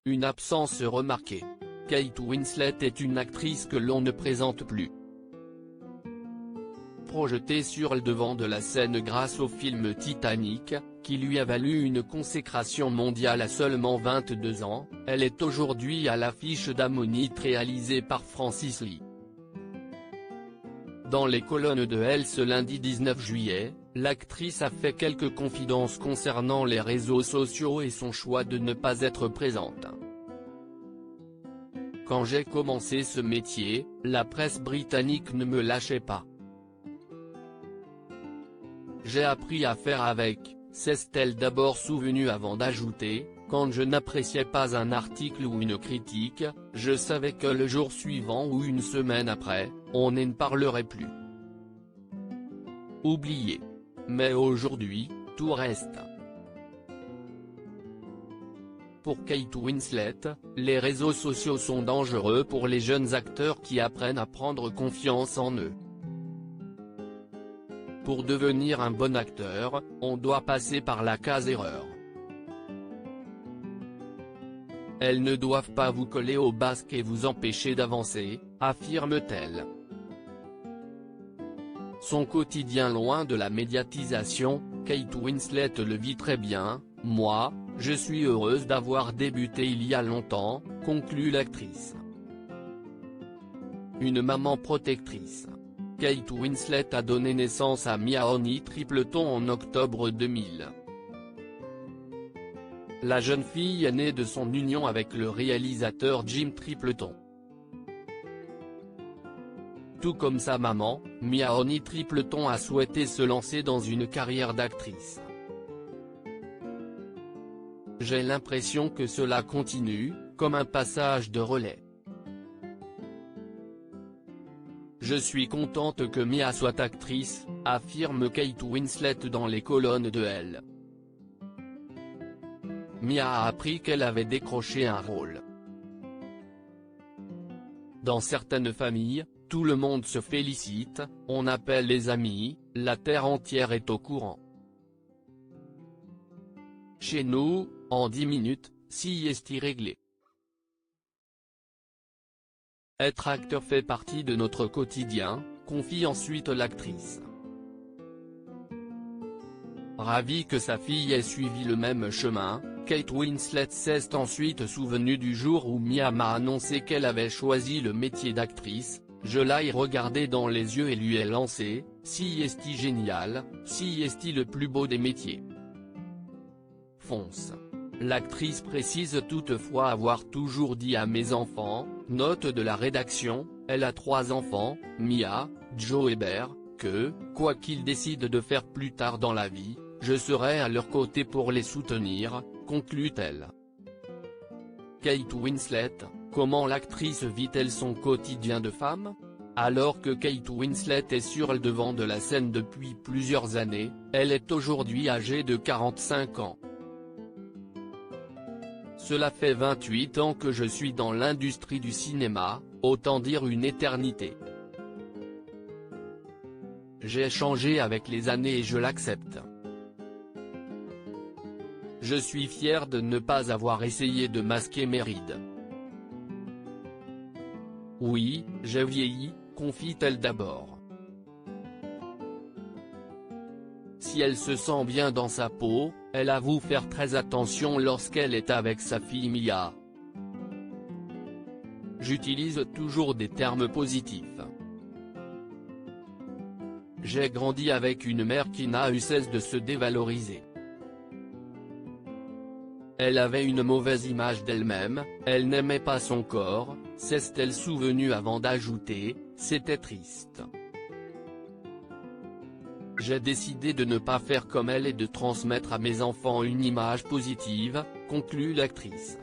une absence remarquée. Kate Winslet est une actrice que l'on ne présente plus. Projetée sur le devant de la scène grâce au film Titanic, qui lui a valu une consécration mondiale à seulement 22 ans, elle est aujourd'hui à l'affiche d'Ammonite réalisée par Francis Lee. Dans les colonnes de Elle ce lundi 19 juillet, l'actrice a fait quelques confidences concernant les réseaux sociaux et son choix de ne pas être présente. Quand j'ai commencé ce métier, la presse britannique ne me lâchait pas. J'ai appris à faire avec, s'est-elle d'abord souvenue avant d'ajouter, quand je n'appréciais pas un article ou une critique, je savais que le jour suivant ou une semaine après, on ne parlerait plus. Oublié. Mais aujourd'hui, tout reste. Pour Kate Winslet, les réseaux sociaux sont dangereux pour les jeunes acteurs qui apprennent à prendre confiance en eux. Pour devenir un bon acteur, on doit passer par la case erreur. Elles ne doivent pas vous coller au basque et vous empêcher d'avancer, affirme-t-elle. Son quotidien loin de la médiatisation, Kate Winslet le vit très bien. « Moi, je suis heureuse d'avoir débuté il y a longtemps », conclut l'actrice. Une maman protectrice. Kate Winslet a donné naissance à Mia Honey Tripleton en octobre 2000. La jeune fille est née de son union avec le réalisateur Jim Tripleton. Tout comme sa maman, Mia Honey Tripleton a souhaité se lancer dans une carrière d'actrice. J'ai l'impression que cela continue, comme un passage de relais. Je suis contente que Mia soit actrice, affirme Kate Winslet dans les colonnes de Elle. Mia a appris qu'elle avait décroché un rôle. Dans certaines familles, tout le monde se félicite, on appelle les amis, la terre entière est au courant. Chez nous, en 10 minutes, si est réglé. Être acteur fait partie de notre quotidien, confie ensuite l'actrice. Ravie que sa fille ait suivi le même chemin, Kate Winslet s'est ensuite souvenue du jour où Mia m'a annoncé qu'elle avait choisi le métier d'actrice. Je l'ai regardé dans les yeux et lui ai lancé, « Si est-il génial, si est-il le plus beau des métiers. Fonce ». L'actrice précise toutefois avoir toujours dit à mes enfants, note de la rédaction, elle a 3 enfants, Mia, Joe et Bear, que, quoi qu'ils décident de faire plus tard dans la vie, je serai à leur côté pour les soutenir, conclut-elle. Kate Winslet, comment l'actrice vit-elle son quotidien de femme? Alors que Kate Winslet est sur le devant de la scène depuis plusieurs années, elle est aujourd'hui âgée de 45 ans. Cela fait 28 ans que je suis dans l'industrie du cinéma, autant dire une éternité. J'ai changé avec les années et je l'accepte. Je suis fière de ne pas avoir essayé de masquer mes rides. Oui, j'ai vieilli, confie-t-elle d'abord. Si elle se sent bien dans sa peau, elle avoue faire très attention lorsqu'elle est avec sa fille Mia. J'utilise toujours des termes positifs. J'ai grandi avec une mère qui n'a eu cesse de se dévaloriser. Elle avait une mauvaise image d'elle-même, elle n'aimait pas son corps, s'est-elle souvenue avant d'ajouter, c'était triste. J'ai décidé de ne pas faire comme elle et de transmettre à mes enfants une image positive, conclut l'actrice.